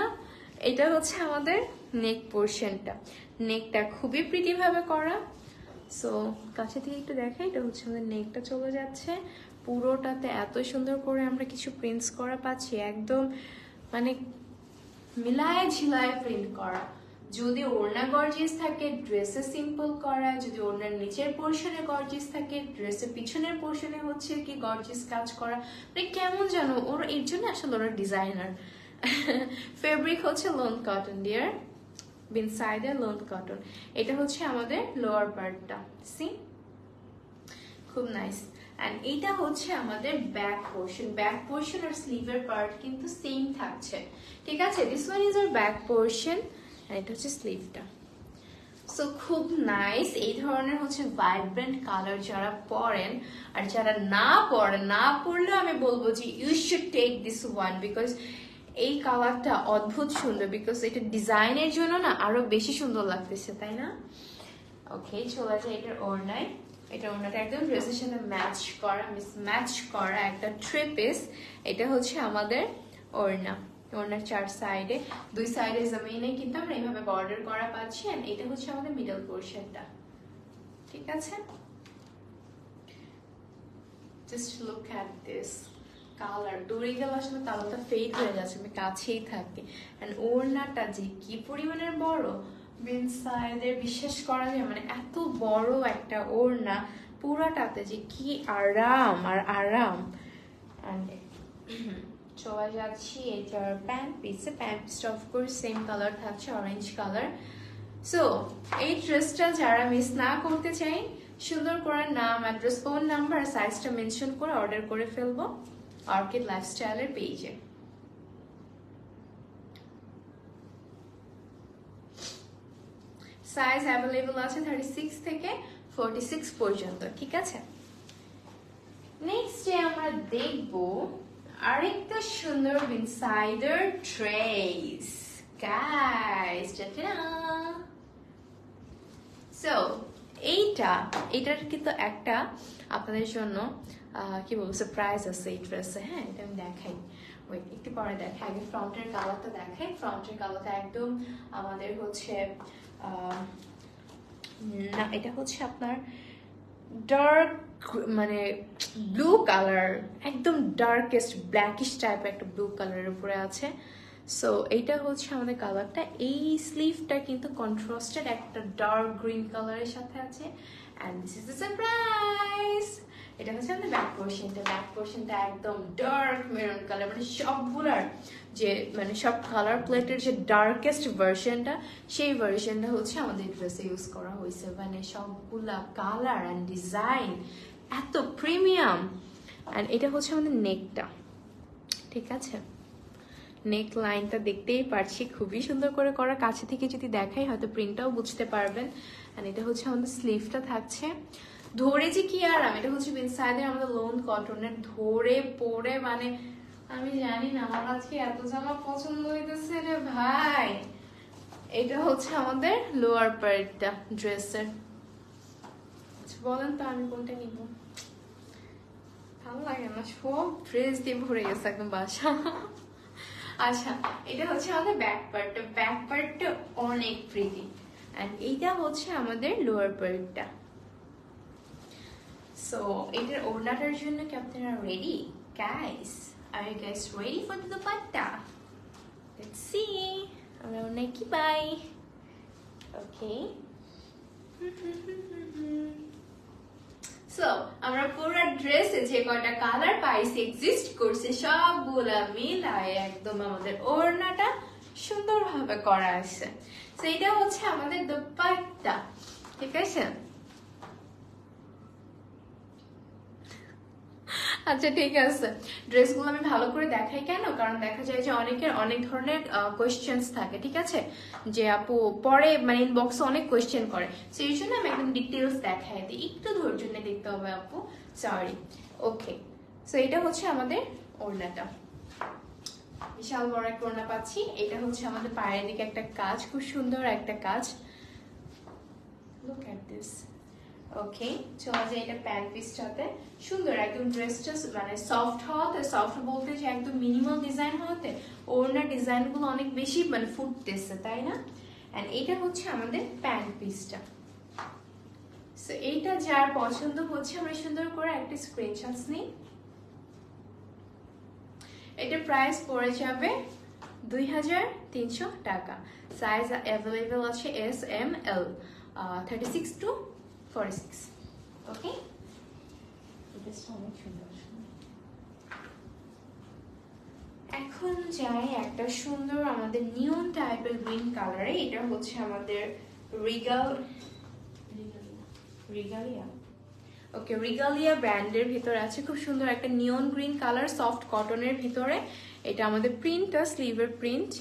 [SPEAKER 1] এটা হচ্ছে আমাদের নেক পোর্শনটা। নেকটা খুবই প্রিটি ভাবে করা। সো কাছে থেকে একটু দেখাই, এটা হচ্ছে আমাদের নেকটা চলে যাচ্ছে। পুরোটাতে এত সুন্দর করে আমরা কিছু প্রিন্টস করা পাচ্ছি, একদম মানে মিলায় ঝিলায় প্রিন্ট করা। যদি ওড়না গর্জিয়াস থাকে, ড্রেসে সিম্পল করা। যদি ওড়নার নিচের পোর্শনে গর্জিয়াস থাকে, ড্রেসের পিছনের পোর্শনে হচ্ছে কি গর্জিয়াস কাজ করা। মানে কেমন জানো, ওর এর জন্য আসলে ওরা ডিজাইনার। ফেব্রিক হচ্ছে লোন কটন ডিয়ার, ইনসাইডে লোন কটন। এটা হচ্ছে আমাদের লোয়ার পার্টটা, সি খুব নাইস। অ্যান্ড এইটা হচ্ছে আমাদের ব্যাক পোর্শন। ব্যাক পোর্শন আর স্লিভের পার্ট কিন্তু সেম থাকছে, ঠিক আছে। This one is our back portion, আর এটা হচ্ছে স্লিভটা। সো খুব নাইস। এই ধরনের হচ্ছে ভাইব্রেন্ট কালার যারা পরেন, আর যারা না পরেন, না পরলেও আমি বলবো যে you should take this one, because এই কালারটা অদ্ভুত সুন্দর। বিকজ এটা ডিজাইনের জন্য না আরো বেশি সুন্দর লাগতেছে, তাই না? ওকে, চলে যায় এটার ওড়নায়। এটা ওড়নাটা একদম ড্রেসের সাথে ম্যাচ করা একটা 3 পিস। এটা হচ্ছে আমাদের ওড়না। ওড়নার 4 সাইডে, 2 সাইডে জমিনে কিন্তু আমরা এইভাবে বর্ডার করা পাচ্ছি। এন্ড এটা হচ্ছে আমাদের মিডল পোর্শনটা, ঠিক আছে। Just look at this colour. দূরে গেলে আসলে কালারটা ফেড হয়ে যাচ্ছে, আমি কাছেই থাকি। এন্ড ওড়নাটা যে কি পরিমাণের বড়, সাইডে বিশ্বাস করা যায়, মানে এত বড় একটা ওড়না, পুরাটাতে যে কি আরাম আর আরাম। চলে যাচ্ছি এটার প্যান্ট পিসে। প্যান্ট পিসটা অফকোর্স সেম কালার থাকছে, অরেঞ্জ কালার। সো এই ড্রেসটা যারা মিস না করতে চাই, সুন্দর করে নাম, অ্যাড্রেস, ফোন নাম্বার, সাইজটা মেনশন করে অর্ডার করে ফেলবো অর্কিড লাইফস্টাইলের পেজে। সাইজ অ্যাভেলেবল আছে 36 থেকে 46 পর্যন্ত, ঠিক আছে। নেক্সট আমরা দেখবো আরেকটা সুন্দর ইনসাইডার ট্রেস গাইস। সো এইটার কিন্তু একটা আপনাদের জন্য কি বলবো সারপ্রাইজ আছে এই ড্রেসে। হ্যাঁ, এটা আমি দেখাই, ওয়েট একটু পরে দেখাই, আগে ফ্রন্টের কালারটা দেখাই। ফ্রন্টের কালারটা একদম আমাদের হচ্ছে না, এটা হচ্ছে আপনার ডার্ক মানে ব্লু কালার, একদম ডার্কেস্ট ব্ল্যাকিশ টাইপের একটা ব্লু কালারের উপরে আছে। সো এইটা হচ্ছে আমাদের কালারটা। এই স্লিভটা কিন্তু কন্ট্রাস্টেড একটা ডার্ক গ্রিন কালারের সাথে আছে। And this is the surprise. এটা হচ্ছে আমাদের ব্যাক পোর্শনটা। ব্যাক পোর্শনটা একদম ডার্ক মেরুন কালার, মানে সবগুলার যে মানে সব কালার প্লেটের যে ডার্কেস্ট ভার্সনটা, সেই ভার্সনটা হচ্ছে আমাদের ড্রেসে ইউজ করা হয়েছে। মানে সবগুলা কালার অ্যান্ড ডিজাইন এত প্রিমিয়াম। অ্যান্ড এটা হচ্ছে আমাদের নেকটা, ঠিক আছে। নেক লাইনটা দেখতেই পারছি খুবই সুন্দর করে করা। কাছে থেকে যদি দেখাই হয়তো প্রিন্টটাও বুঝতে পারবেন। অ্যান্ড এটা হচ্ছে আমাদের স্লিভটা থাকছে। ধরে যে কি আরাম, এটা হচ্ছে ইনসাইডের আমাদের লোন কটনের, ধরে পরে মানে আমি জানি না আমার আজকে এত জামা পছন্দ হইতেছে রে ভাই। এটা হচ্ছে আমাদের লোয়ার পার্টটা ড্রেসের। বলেন তো আমি কোনটা নিব? ভালো লাগে না, সব ড্রেস দিয়ে ভরে গেছে একদম বাসা। আচ্ছা, এটা হচ্ছে আমাদের ব্যাক পার্টটা। ব্যাক পার্টটা অনেক প্রিটি। এন্ড এইটা হচ্ছে আমাদের লোয়ার পার্টটা। সো এটার ওড়নাটার জন্য কি আপনারা ready guys? Are you guys ready for the dupatta? Let's see আমরা ওড়না কি পাই। ওকে, সো আমরা পুরো ড্রেসে যে কয়টা কালার পাইছি এক্সিস্ট করছে সবগুলা মিলায় একদম আমাদের ওড়নাটা সুন্দরভাবে করা আছে। সো এটা হচ্ছে আমাদের দুপাট্টা, ঠিক আছে। আচ্ছা ঠিক আছে, ড্রেসগুলো আমি ভালো করে দেখাই কেন, কারণ দেখা যায় যে অনেকের অনেক ধরনের কোয়েশ্চেন্স থাকে, ঠিক আছে, যে আপু পরে মানে ইনবক্সে অনেক কোয়েশ্চেন করে, সেই জন্য আমি একদম ডিটেলস দেখাই দিই। একটু ধৈর্য নিয়ে দেখতে হবে আপু, সরি। ওকে, সো এটা হচ্ছে আমাদের ওড়নাটা, বিশাল বড় একটা ওড়না পাচ্ছি। এটা হচ্ছে আমাদের পায়ের দিকে একটা কাজ, খুব সুন্দর একটা কাজ। Look at this. ওকে, চলো যে এটা প্যান্ট পিসটাতে সুন্দর একদম ড্রেসটা মানে সফট হওয়াতে, সফট বলতে যে একদম মিনিমাল ডিজাইন হওয়াতে ওড়নার ডিজাইনগুলো অনেক বেশি মানে ফুটতেছে, তাই না? এন্ড এটা হচ্ছে আমাদের প্যান্ট পিসটা। সো এইটা যার পছন্দ হচ্ছে আমরা সুন্দর করে একটা স্ক্রিনশটস নিই। এটা প্রাইস পড়ে যাবে 2300 টাকা। সাইজ অ্যাভেলেবেল আছে এস এম এল, 36 to 46। ওকে, এখন যাই একটা সুন্দর আমাদের নিয়ন টাইপের গ্রিন কালারে। এটা হচ্ছে আমাদের রিগালিয়া। ওকে, রিগালিয়া ব্র্যান্ডের ভিতরে আছে, খুব সুন্দর একটা নিয়ন গ্রিন কালার, সফট কটনের ভিতরে। এটা আমাদের প্রিন্টটা, স্লিভের প্রিন্ট।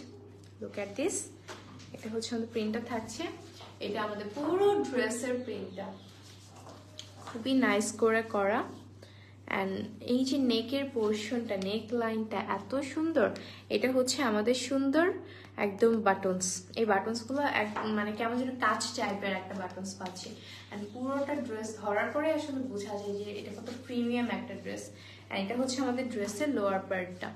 [SPEAKER 1] লুক এট দিস, এটা হচ্ছে আমাদের প্রিন্টটা থাকছে। এটা আমাদের পুরো ড্রেসের প্রিন্টটা খুবই নাইস করে করা। অ্যান্ড এই যে নেকের পোর্শনটা, নেক লাইনটা এত সুন্দর। এটা হচ্ছে আমাদের সুন্দর একদম বাটনস। এই বাটনসগুলো মানে কেমন যেন টাচ টাইপের একটা বাটনস পাচ্ছি। অ্যান্ড পুরোটা ড্রেস ধরার পরে আসলে বোঝা যায় যে এটা কত প্রিমিয়াম একটা ড্রেস। অ্যান্ড এটা হচ্ছে আমাদের ড্রেসের লোয়ার পার্টটা।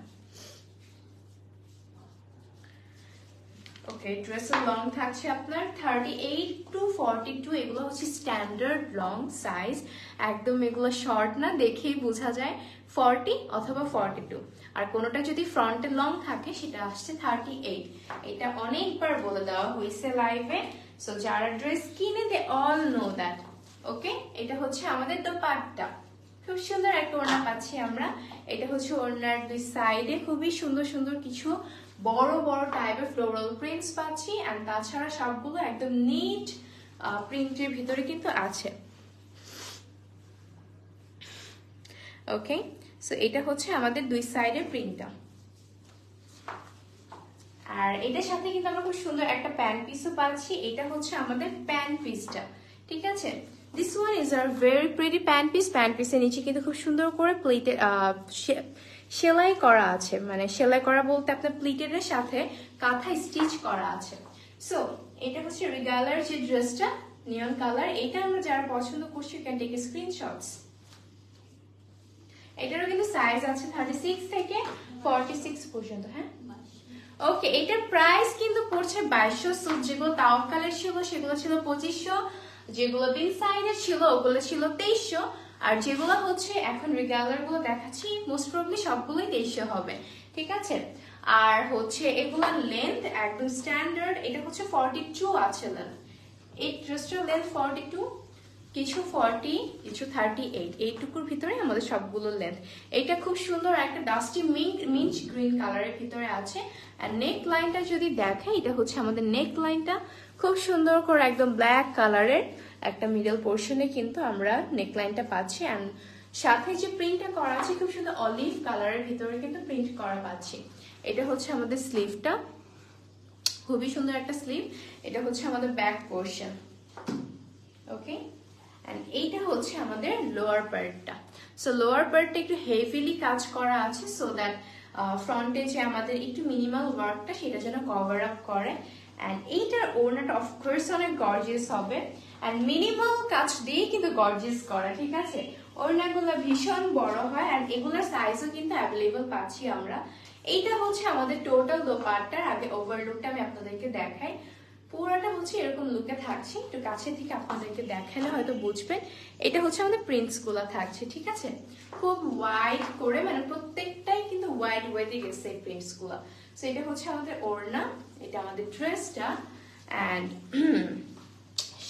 [SPEAKER 1] ওকে, ড্রেসের লং থাকছে আপনার 38 to 42। এগুলো হচ্ছে স্ট্যান্ডার্ড লং সাইজ, একদম এগুলো শর্ট না, দেখেই বোঝা যায় 40 অথবা 42। আর কোনোটা যদি ফ্রন্টে লং থাকে সেটা আসছে 38। এটা অনেকবার বলে দেওয়া হয়েছে লাইভে, সো যারা ড্রেস কিনে দে অল নো দ্যাট। ওকে, এটা হচ্ছে আমাদের দোপাট্টা। খুব সুন্দর একটা ওড়না পাচ্ছি আমরা। এটা হচ্ছে ওড়নার দুই সাইডে খুবই সুন্দর সুন্দর কিছু বড় বড় টাইপের ফ্লোরাল প্রিন্টস পাচ্ছি। আর তাছাড়া সবগুলো একদম নিট প্রিন্টের ভিতরে কিন্তু আছে। ওকে, সো এটা হচ্ছে আমাদের দুই সাইডের প্রিন্টটা। আর এটার সাথে কিন্তু আমরা খুব সুন্দর একটা প্যান্ট পিসও পাচ্ছি। এটা হচ্ছে আমাদের প্যান্ট পিসটা, ঠিক আছে। This one is are very pretty pant piece. Pant পিসের নিচে কিন্তু খুব সুন্দর করে প্লেটে সেলাই করা আছে, মানে সেলাই করা বলতে আপনার প্লিটের সাথে কাঁথা স্টিচ করা আছে। সো এটা হচ্ছে রিগালার যে ড্রেসটা নিয়ন কালার, এটা আমরা যারা পছন্দ করছি ক্যান টেক স্ক্রিনশটস। এটারও কিন্তু সাইজ আছে 36 থেকে 46 পর্যন্ত। হ্যাঁ, ওকে, এটার প্রাইস কিন্তু পড়ছে 2200। সুট যেগুলো তাওয়াক্কালের ছিল সেগুলো ছিল 2500, যেগুলো বিন সাইডের ছিল ওগুলো ছিল 2300, আর যেগুলো হচ্ছে এখন রিগালার গুলো দেখাচ্ছি মোস্ট প্রবলি সবগুলোই 2300 হবে, ঠিক আছে। আর হচ্ছে এগুলোর লেন্থ একদম স্ট্যান্ডার্ড, এটা হচ্ছে 42 আছে লেন্থ। এই ড্রেসটার লেন্থ 42, কিছু 40, কিছু 38, এইটুকুর ভিতরে আমাদের সবগুলো লেন্থ। এটা খুব সুন্দর একটা ডাস্টি মিন্ট গ্রিন কালারের ভিতরে আছে। আর নেক লাইনটা যদি দেখে, এটা হচ্ছে আমাদের নেক লাইনটা খুব সুন্দর করে একদম ব্ল্যাক কালারের একটা মিডল পোর্শনে কিন্তু আমরা নেক লাইনটা পাচ্ছি। অ্যান্ড সাথে যে প্রিন্টটা করা আছে খুব সুন্দর অলিভ কালারের ভিতরে কিন্তু প্রিন্ট করা পাচ্ছি। এটা হচ্ছে আমাদের স্লিভটা, খুবই সুন্দর একটা স্লিভ। এটা হচ্ছে আমাদের ব্যাক পোর্শন, ওকে। এন্ড এইটা হচ্ছে আমাদের লোয়ার পার্টটা। সো লোয়ার পার্টটা একটু হেভিলি কাজ করা আছে, সো দ্যাট ফ্রন্টে যে আমাদের একটু মিনিমাল ওয়ার্কটা সেটা যেন কভার আপ করে। এন্ড এইটার ওড়নাটা অফকোর্স অনেক গর্জিয়াস হবে, এন্ড মিনিমাল কাজ দিয়ে কিন্তু গর্জিয়াস করা, ঠিক আছে। ওড়নাগুলো ভীষণ বড় হয়, এন্ড এগুলোর সাইজও কিন্তু অ্যাভেলেবল পাচ্ছি আমরা। এইটা হচ্ছে আমাদের টোটাল দোপাট্টার আগে ওভারলুকটা আমি আপনাদেরকে দেখাই। পুরোটা হচ্ছে এরকম লুকে থাকছে, একটু কাছে থেকে আপনাদেরকে দেখালে হয়তো বুঝবেন। এটা হচ্ছে আমাদের প্রিন্টস গুলা থাকছে, ঠিক আছে, খুব ওয়াইড করে, মানে প্রত্যেকটাই কিন্তু ওয়াইড ওয়েতে গেছে এই প্রিন্টস গুলা। সো এটা হচ্ছে আমাদের ওড়না, এটা আমাদের ড্রেসটা, এন্ড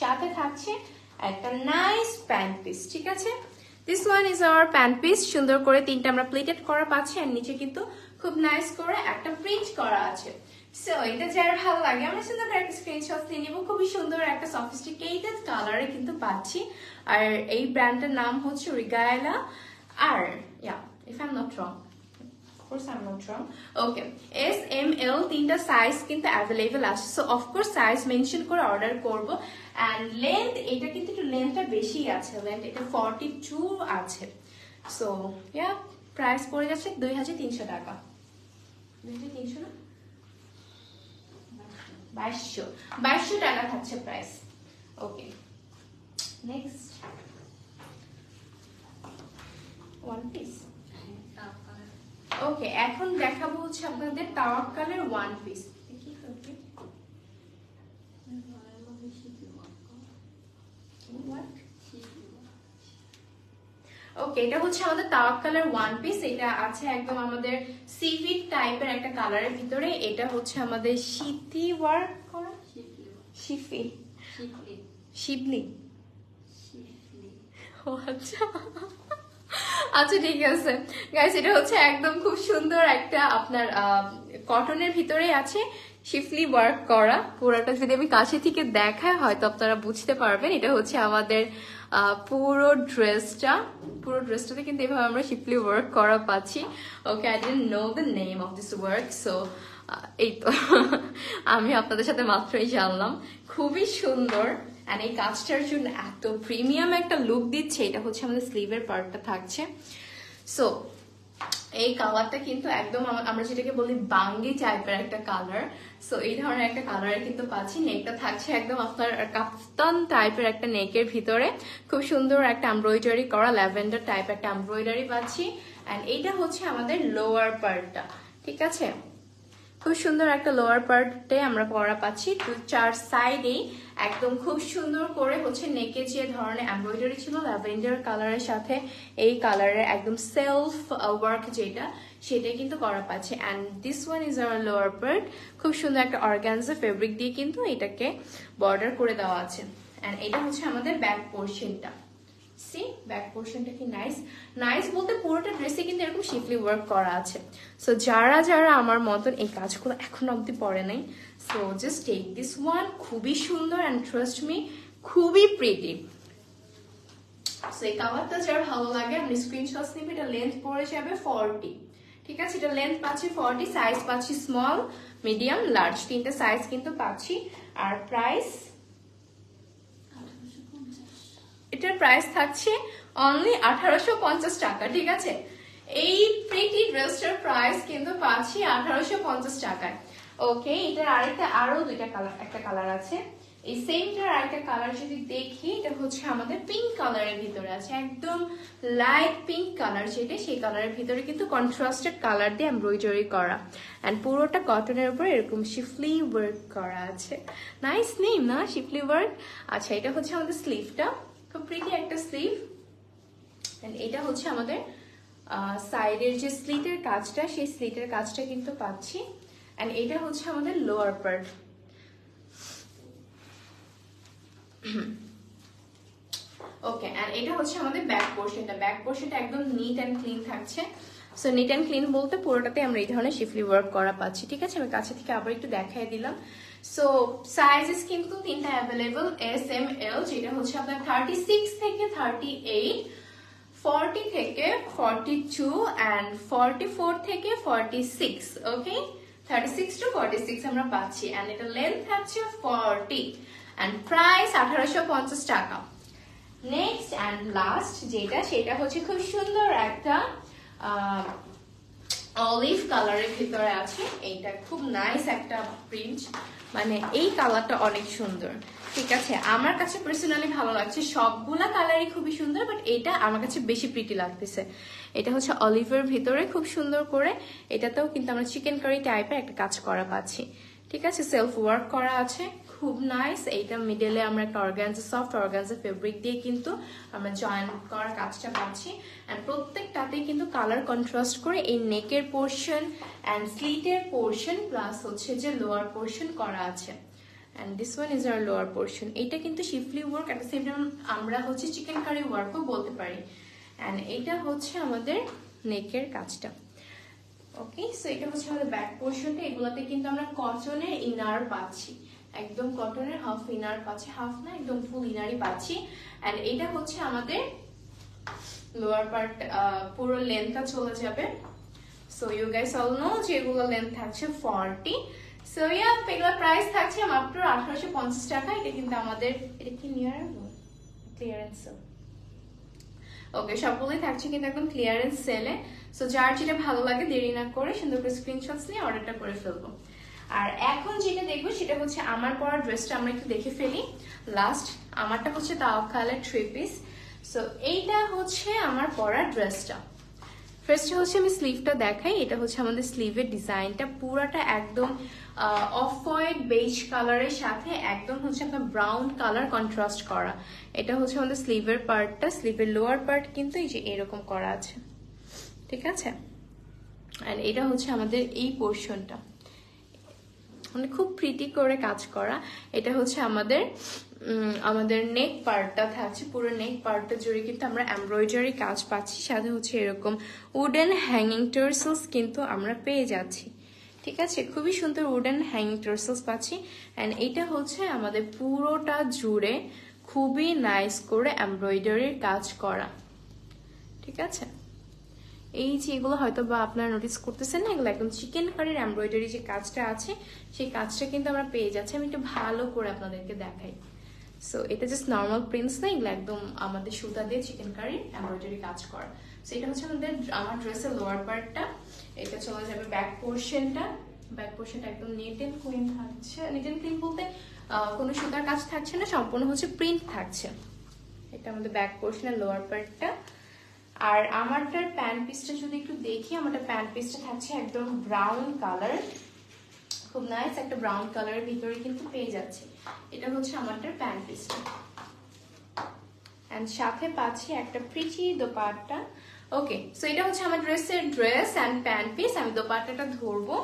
[SPEAKER 1] সাথে থাকছে একটা নাইস প্যান্ট পিস, ঠিক আছে। This one is hour pant piece. সুন্দর করে তিনটা আমরা প্লেটেড করা পাচ্ছি, আর নিচে কিন্তু খুব নাইস করে একটা প্রিন্ট করা আছে। সো এটা যার ভালো লাগে আমরা সুন্দর একটা স্ক্রিনশট নিয়ে নিব। খুবই সুন্দর একটা সফিস্টিকেটেড কালারে কিন্তু পাচ্ছি, আর এই ব্র্যান্ডের নাম হচ্ছে রিগায়লা। আর if I am not wrong, course I'm not wrong. Okay, S, M, L তিনটা সাইজ কিন্তু অ্যাভেলেবল আছে। সো অফকোর্স সাইজ মেনশন করে অর্ডার করব। এন্ড লেন্থ, এটা কিন্তু একটু লেন্থটা বেশি আছে, লেন্থ এটা 42 আছে। সো প্রাইস পড়ে যাচ্ছে 2300 টাকা। 2300 না, 2200 টাকা থাকছে প্রাইস। ওকে, নেক্সট ওয়ান পিস। ওকে, এখন দেখাবো হচ্ছে আপনাদের তাওয়াক্কালের ওয়ান পিস। ওকে, এটা হচ্ছে আমাদের তাওয়াক্কালের ওয়ান পিস। এটা আছে একদম আমাদের সিভিট টাইপের একটা কালারের ভিতরে। এটা হচ্ছে আমাদের শিতি ওয়ার্ক করা, শিবলি। ও আচ্ছা আচ্ছা, ঠিক আছে গাইস, এটা হচ্ছে একদম খুব সুন্দর একটা আপনার কটনের ভিতরে আছে শিফলি ওয়ার্ক করা। পুরোটা যদি আমি কাছে থেকে দেখাই হয়তো আপনারা বুঝতে পারবেন। এটা হচ্ছে আমাদের পুরো ড্রেসটাতে কিন্তু এভাবে আমরা শিফলি ওয়ার্ক করা পাচ্ছি। Okay, I didn't know the name of this work, so এই তো আমি আপনাদের সাথে মাত্রই জানলাম। খুবই সুন্দর, এন্ড এই কাজটার জন্য এত প্রিমিয়াম একটা লুক দিচ্ছে। এটা হচ্ছে আমাদের স্লিভের পার্টটা থাকছে। সো এই কালারটা কিন্তু একদম আমরা যেটাকে বলি বাঙ্গি টাইপের একটা কালার। সো এই ধরনের একটা কালারে কিন্তু পাচ্ছি। নেকটা থাকছে একদম আপনার কাফতান টাইপের একটা নেকের ভিতরে, খুব সুন্দর একটা এমব্রয়ডারি করা ল্যাভেন্ডার টাইপ একটা এমব্রয়ডারি পাচ্ছি। এন্ড এইটা হচ্ছে আমাদের লোয়ার পার্টটা, ঠিক আছে। খুব সুন্দর একটা লোয়ার পার্টে আমরা পরা পাচ্ছি। চার সাইডেই একদম খুব সুন্দর করে হচ্ছে নেকে যে ধরনের এমব্রয়ডারি ছিল ল্যাভেন্ডার কালারের সাথে এই কালারের একদম সেলফ ওয়ার্ক যেটা, সেটাই কিন্তু করা পাচ্ছে। And this one is hour lower part. খুব সুন্দর একটা অর্গানজা ফেব্রিক দিয়ে কিন্তু এটাকে বর্ডার করে দেওয়া আছে। অ্যান্ড এটা হচ্ছে আমাদের ব্যাক পোর্শনটা। সি ব্যাক পোর্শনটা কি নাইস বলতে পুরোটা ড্রেসে কিন্তু এরকম শিফলি ওয়ার্ক করা আছে। সো যারা আমার মতন এই কাজগুলো এখন অব্দি পরে নাই, so just take this one. খুবই সুন্দর, অ্যান্ড ট্রাস্ট মি খুবই প্রিটি। সো এই কালারটা যার ভালো লাগে আপনি স্ক্রিনশটস নিবেন। এটা লেন্থ পড়ে যাবে 40, ঠিক আছে? এটা লেন্থ পাচ্ছি 40, সাইজ পাচ্ছি স্মল, মিডিয়াম, লার্জ, তিনটা সাইজ কিন্তু পাচ্ছি। আর প্রাইস, এটার প্রাইস থাকছে অনলি 1850 টাকা, ঠিক আছে? এই প্রিটি ড্রেসটার প্রাইস কিন্তু পাচ্ছি 1850 টাকায়। ওকে, এটার আরেকটা আরো দুইটা কালার, একটা কালার আছে এই সেমটার আরেকটা কালার যদি দেখি, এটা হচ্ছে আমাদের পিঙ্ক কালারের ভিতরে আছে, একদম লাইট পিঙ্ক কালার যেটা, সেই কালারের ভিতরে কিন্তু কন্ট্রাস্টেড কালার দিয়ে এমব্রয়ডারি করা, এন্ড পুরোটা কটনের উপর এরকম শিফলি ওয়ার্ক করা আছে। নাইস নেম না, শিফলি ওয়ার্ক। আচ্ছা, এটা হচ্ছে আমাদের স্লিভটা, খুব প্রিটি একটা স্লিভ। এন্ড এটা হচ্ছে আমাদের সাইডের যে স্লিটের কাজটা, সেই স্লিটের কাজটা কিন্তু পাচ্ছি। এন্ড এটা হচ্ছে আমাদের লোয়ার পার্ট। ওকে, এন্ড এটা হচ্ছে আমাদের ব্যাক পোর্শনটা। ব্যাক পোর্শনটা একদম নিট এন্ড ক্লিন থাকছে। সো নিট এন্ড ক্লিন বলতে পুরোটাতে আমরা এই ধরনের শিফলি ওয়ার্ক করা পাচ্ছি, ঠিক আছে? আমি কাছে থেকে আবার একটু দেখাই দিলাম। সো সাইজেস কিন্তু তিনটা অ্যাভেলেবল, এস এম এল, যেটা হচ্ছে আপনার 36 থেকে 38, 40 থেকে 42 and 44 থেকে 46, ওকে? 36 to 46 আমরা পাচ্ছি, and এটা লেন্থ থাকছে 40 and প্রাইস 1850 টাকা। নেক্সট and লাস্ট যেটা, সেটা হচ্ছে খুব সুন্দর একটা অলিভ কালারের ভিতরে আছে। এইটা খুব নাইস একটা প্রিন্ট, মানে এই কালারটা অনেক সুন্দর, ঠিক আছে? আমার কাছে পার্সোনালি ভালো লাগছে, সবগুলা কালারই খুবই সুন্দর, বাট এটা আমার কাছে বেশি প্রিটি লাগতেছে। এটা হচ্ছে অলিভের ভিতরে খুব সুন্দর করে, এটাতেও কিন্তু আমরা চিকেন কারি টাইপের একটা কাজ করা পাচ্ছি, ঠিক আছে? সেলফ ওয়ার্ক করা আছে, খুব নাইস। এইটা মিডলে আমরা একটা অর্গানজা, সফট অর্গানজা ফেব্রিক দিয়ে কিন্তু আমরা জয়েন করার কাজটা পাচ্ছি, এন্ড প্রত্যেকটাতেই কিন্তু কালার কন্ট্রাস্ট করে এই নেকের পোর্শন এন্ড স্লিটের পোর্শন প্লাস হচ্ছে যে লোয়ার পোর্শন করা আছে। and this one is our lower portion. এটা কিন্তু শিফলি work, at the same time আমরা হচ্ছে চিকেন কারি ওয়ার্কও বলতে পারি। and এটা হচ্ছে আমাদের নেকের কাজটা। ওকে, সো এটা হচ্ছে আমাদের ব্যাক পোর্শনটা। এগুলাতে কিন্তু আমরা কটনের ইনার পাচ্ছি, একদম কটনের হাফ ইনার পাচ্ছি, হাফ না একদম ফুল ইনারই পাচ্ছি। and এটা হচ্ছে আমাদের লোয়ার পার্ট, পুরো লেন্থটা চলে যাবে। So you guys all know যে এগুলো লেন্থ থাকছে 40। সো ইয়া, এগুলোর প্রাইস থাকছে মাত্র 1850 টাকা। এটা কিন্তু আমাদের, এটা কি নিয়ার ক্লিয়ারেন্স, ওকে, সবগুলোই থাকছে কিন্তু একদম ক্লিয়ারেন্স সেলে। সো যার যেটা ভালো লাগে দেরি না করে সুন্দর করে স্ক্রিনশটস নিয়ে অর্ডারটা করে ফেলবো। আর এখন যেটা দেখবো সেটা হচ্ছে আমার পরা ড্রেসটা আমরা একটু দেখে ফেলি। লাস্ট আমারটা হচ্ছে তাওয়াক্কালের 3 পিস। সো এইটা হচ্ছে আমার পরা ড্রেসটা। ফার্স্ট হচ্ছে আমি স্লিভটা দেখাই। এটা হচ্ছে আমাদের স্লিভের ডিজাইনটা, পুরাটা একদম অফ হোয়াইট বেজ কালারের সাথে একদম হচ্ছে আপনার ব্রাউন কালার কন্ট্রাস্ট করা। এটা হচ্ছে আমাদের স্লিভের পার্টটা। স্লিভের লোয়ার পার্ট কিন্তু এই যে এরকম করা আছে, ঠিক আছে? আর এটা হচ্ছে আমাদের এই পোর্শনটা, মানে খুব প্রিটি করে কাজ করা। এটা হচ্ছে আমাদের নেক পার্টটা থাকছে, পুরো নেক পার্টটা জুড়ে কিন্তু আমরা এমব্রয়ডারি কাজ পাচ্ছি, সাথে হচ্ছে এরকম উডেন হ্যাঙ্গিং টার্সেলস কিন্তু আমরা পেয়ে যাচ্ছি, ঠিক আছে? খুবই সুন্দর উডেন হ্যাঙ্গিং টার্সেলস পাচ্ছি। এন্ড এটা হচ্ছে আমাদের পুরোটা জুড়ে খুবই নাইস করে এমব্রয়ডারির কাজ করা, ঠিক আছে? এই যে এগুলো হয়তো বা আপনারা নোটিস করতেছেন না, এগুলো একদম চিকেন কারির এমব্রয়ডারি যে কাজটা আছে সেই কাজটা কিন্তু আমরা পেয়ে যাচ্ছি। আমি একটু ভালো করে আপনাদেরকে দেখাই। সো এটা জাস্ট নর্মাল প্রিন্টস না, এগুলো একদম আমাদের সুতা দিয়ে চিকেন কারি এমব্রয়ডারি কাজ করা। সো এটা হচ্ছে আমার ড্রেসের লোয়ার পার্টটা। এটা চলে যাবে ব্যাক পোর্শনটা। ব্যাক পোর্শনটা একদম নিট এন্ড ক্লিন থাকছে। নিট এন্ড ক্লিন বলতে কোনো সুতার কাজ থাকছে না, সম্পূর্ণ হচ্ছে প্রিন্ট থাকছে। এটা আমাদের ব্যাক পোর্শনের লোয়ার পার্টটা। আর আমারটার প্যান্ট পিসটা যদি একটু দেখি, আমারটা প্যান্ট পিসটা থাকছে একদম ব্রাউন কালার, খুব নাইস একটা ব্রাউন কালারের ভিতরে কিন্তু পেয়ে যাচ্ছে। এটা হচ্ছে আমারটার প্যান্ট পিসটা, এন্ড সাথে পাচ্ছি একটা প্রিটি দোপাট্টা। ওকে, সো এটা হচ্ছে আমার ড্রেসের ড্রেস এন্ড প্যান্ট পিস। আমি দোপাট্টাটা ধরবো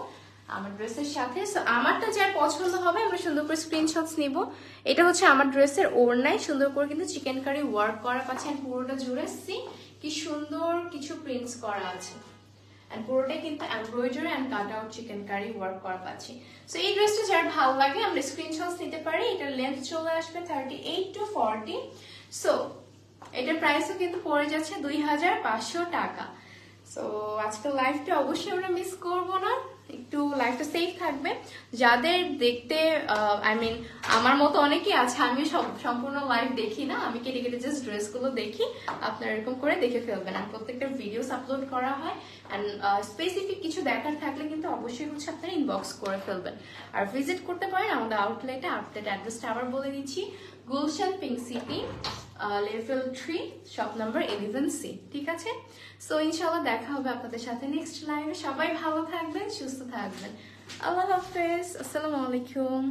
[SPEAKER 1] আমার ড্রেসের সাথে। সো আমারটা যার পছন্দ হবে আমরা সুন্দর করে স্ক্রিনশটস নিব। এটা হচ্ছে আমার ড্রেসের ওড়নায় সুন্দর করে কিন্তু চিকেন কারি ওয়ার্ক করা পাচ্ছি, এন্ড পুরোটা জুড়ে কি সুন্দর কিছু প্রিন্টস করা আছে, এন্ড পুরোটাই কিন্তু embroidery and cut out chikankari work করা পাচ্ছি। সো এই ড্রেসটা যার ভালো লাগে আমরা স্ক্রিনশটস নিতে পারি। এটার লেন্থ চলে আসবে 38 to 40। সো এটার প্রাইসও কিন্তু পড়ে যাচ্ছে 2500 টাকা। সো আজকের লাইভটা অবশ্যই আমরা মিস করব না, একটু লাইফটা সেফ থাকবে। যাদের দেখতে আমার মতো অনেকেই আছে, আমি সম্পূর্ণ লাইভ দেখি না, আমি কেটে কেটে জাস্ট ড্রেসগুলো দেখি, আপনারা এরকম করে দেখে ফেলবেন। আর প্রত্যেকটা ভিডিওস আপলোড করা হয়, অ্যান্ড স্পেসিফিক কিছু দেখার থাকলে কিন্তু অবশ্যই আপনারা ইনবক্স করে ফেলবেন। আর ভিজিট করতে পারেন আমাদের আউটলেট অ্যাড্রেসটা আবার বলে দিচ্ছি, Gulshan Pink City, level 3, shop number 11C। ঠিক আছে, সো ইনশাআল্লাহ দেখা হবে আপনাদের সাথে নেক্সট লাইভে। সবাই ভালো থাকবেন, সুস্থ থাকবেন। আল্লাহ হাফেজ, আসসালামু আলাইকুম।